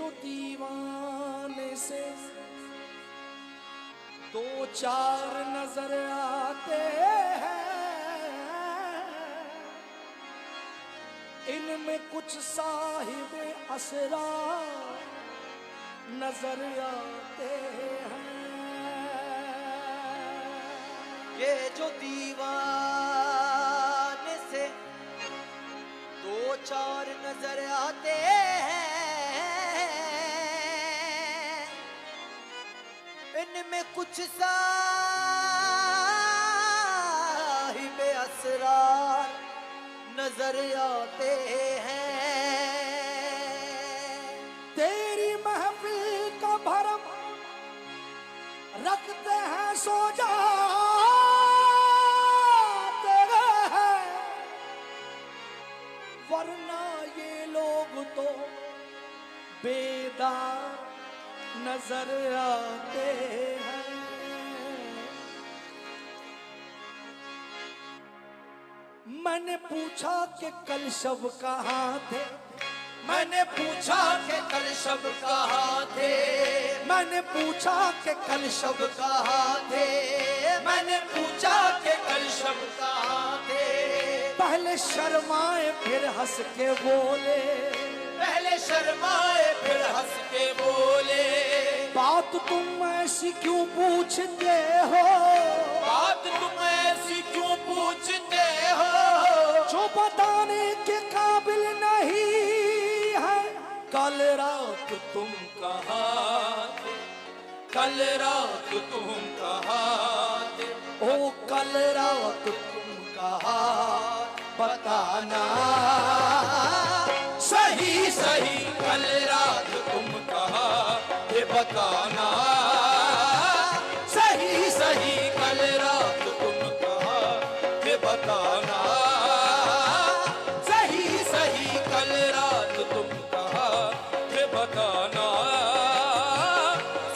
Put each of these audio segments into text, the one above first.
जो दीवाने से दो चार नजर आते हैं, इनमें कुछ साहिब असरार नजर आते हैं। ये जो दीवाने से दो चार नजर आते हैं, इनमें कुछ साहिब असरार नजर आते हैं। तेरी महफिल का भरम रखते हैं सो जाते हैं, वरना ये लोग तो बेदार नजर आते हैं। मैंने पूछा कि कल शब कहाँ थे, मैंने पूछा कि कल शब कहाँ थे, मैंने पूछा कि कल शब कहाँ थे, मैंने पूछा कि कल शब कहाँ थे। पहले शर्माए फिर हंस के बोले, पहले शर्माए फिर हंस के बोले, बात तुम ऐसी क्यों पूछते हो, बात तुम ऐसी क्यों पूछते हो, जो बताने के काबिल नहीं है। कल रात तुम कहाँ थे, कल रात तुम कहाँ थे, ओ कल रात तुम कहाँ बताना सही सही कल रात तुम कहाँ थे बताना, सही सही कल रात तुम कहाँ थे बताना, सही सही कल रात तुम कहाँ थे बताना,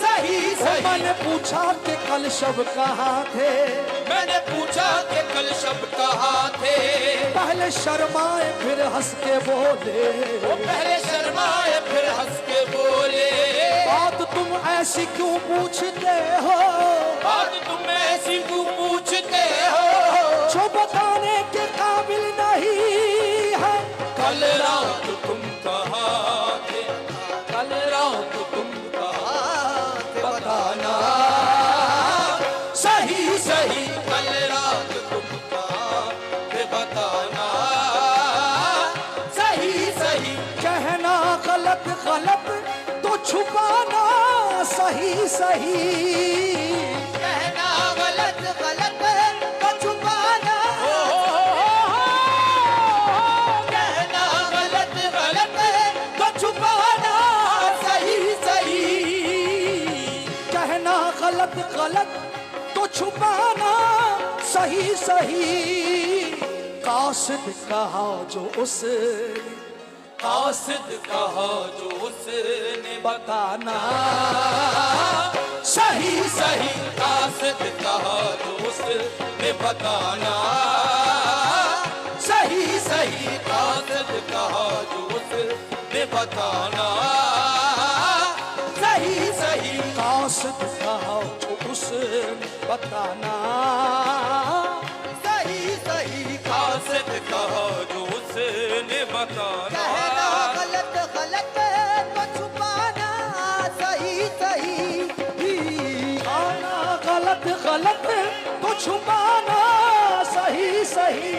सही सही। मैंने पूछा कि कल शब कहाँ थे, मैंने पूछा कि कल शब कहाँ थे, पहले शर्माए फिर हंस के बोले, पहले शर्माए फिर हंस के बोले, बात तुम ऐसी क्यों पूछते हो, बात तुम ऐसी क्यों पूछते हो, जो बताने के काबिल नहीं है। कल रात तुम कहाँ थे, कल रात तुम कहाँ थे बताना, सही सही कल रात तुम कहाँ थे बताना, सही सही। कहना गलत गलत तो छुपाना सही सही, कहना गलत गलत तो छुपाना, कहना गलत गलत तो छुपाना सही सही, कहना गलत गलत तो छुपाना सही सही। कासिद कहा जो उसने, कासिद कहा जो उसने बताना सही सही, कासिद कहा जो उसने बताना, सही सही कासिद कहा जो उसने बताना, सही सही। कासिद कहा जो उसने बताना सही सही कासिद कहा जो उसने बताना, कहना गलत गलत तो छुपाना सही सही, कहना गलत गलत तो छुपाना सही सही।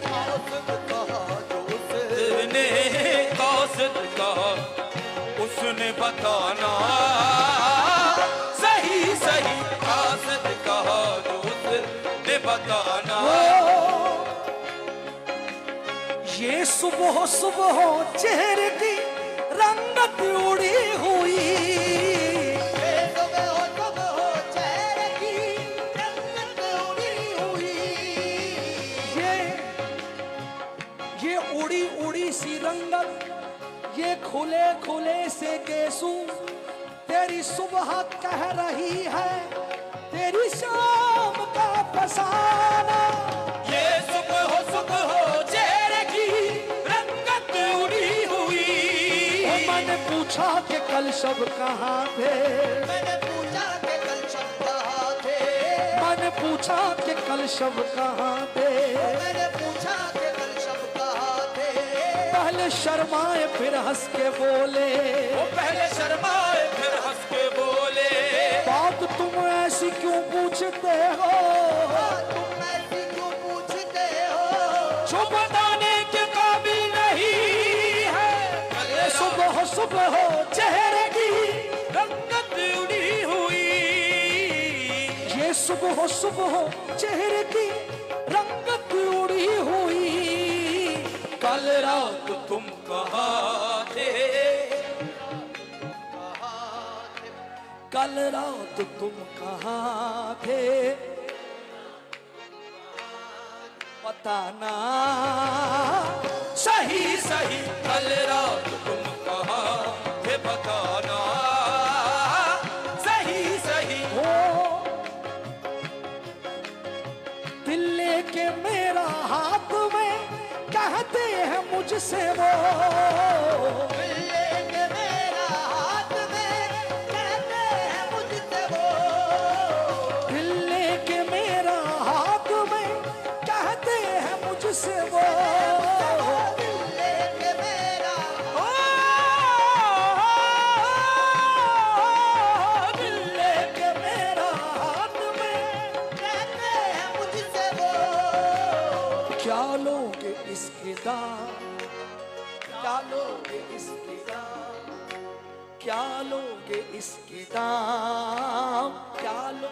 कासिद कहा जो उसने, कासिद कहा उसने बताना, सही सही कासिद कहा जो उसने बताना। ये सुबह सुबह चेहरे की रंगत उड़ी हुई, ये सुबह चेहरे की रंगत उड़ी हुई, ये उड़ी उड़ी सी रंगत, ये खुले खुले से गेसू तेरी सुबह कह रही है, तेरी शाम का फसाना। ये सुबह चेहरे की रंगत उड़ी हुई, मैंने पूछा कि कल सब कहाँ थे, मैंने पूछा कि कल सब कहाँ थे, मैंने पूछा कि कल सब कहाँ थे। मैंने पूछा कि कल सब कहाँ थे। पहले शर्माए फिर हंस के बोले, वो पहले शर्माए फिर हंस के बोले, बात तुम ऐसी क्यों पूछते हो, तुम ऐसी क्यों पूछते हो, जो बताने के काबिल नहीं है। ये सुबह सुबह चेहरे की रंगत उड़ी हुई, ये सुबह सुबह चेहरे की रंगत उड़ी हुई। कल रात तुम कहाँ थे, कल रात तुम कहाँ थे, बताना सही सही कल रात तुम कहाँ थे, बताना सही सही। हो। दिल लेके मेरा हाथ में कहते हैं मुझसे वो, लेके मेरा हाथ में कहते हैं मुझसे वो, दिल लेके मेरा हाथ में कहते हैं मुझसे वो। लेके मेरा दिल लेके मेरा हाथ में कहते हैं मुझसे वो, क्या लोगे इसके दाम, क्या लोगे इसके दाम, क्या लोगे इसके दाम, क्या लो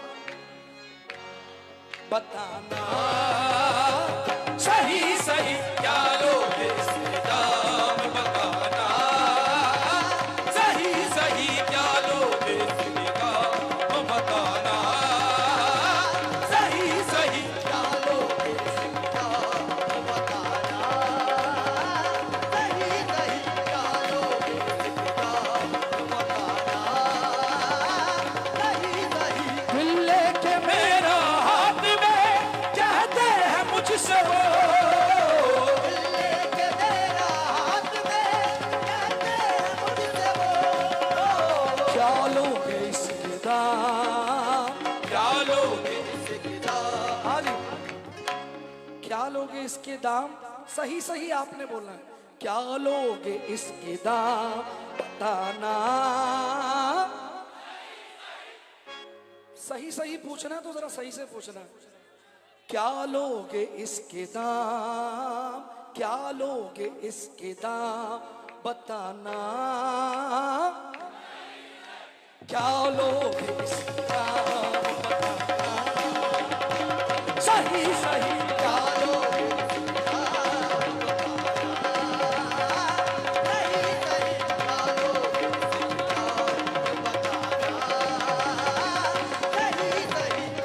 बताना सही सही क्या लोगे इसके दाम, बताना सही सही क्या लोगे इसके दाम, बताना सही सही क्या लोगे इसके दाम, बताना सही सही क्या लोगे इसके दाम, बताना सही सही। दिल लेके मेरा हाथ में कहते हैं मुझसे वो, लेके मेरा हाथ में कहते हैं मुझसे वो, क्या लोगे इसके दाम, क्या लोगे इसके दाम, हाँ जी, क्या लोगे इसके दाम, सही सही आपने बोलना है। क्या लोगे इसके दाम, बताना सही सही पूछना है तो जरा सही से पूछना है। क्या लोगे इसके दाम, क्या लोगे इसके दाम, बताना क्या लोगे इसके दाम, बताना सही सही क्या लोगे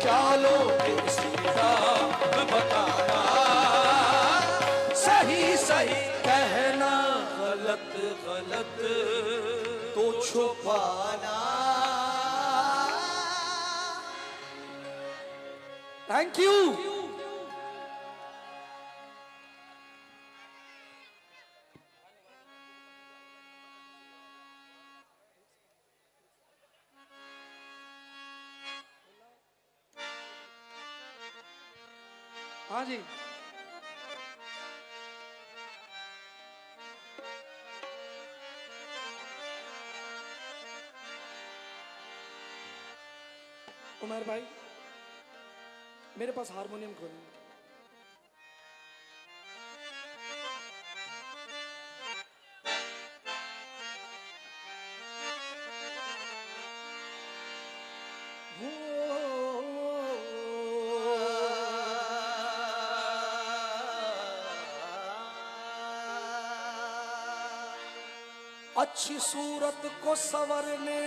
क्या लोगे इसके दाम, बताना सही सही। कहना गलत गलत तो छुपाना। Thank you. हाँ जी, उमर भाई मेरे पास हारमोनियम खोलो। अच्छी सूरत को संवरने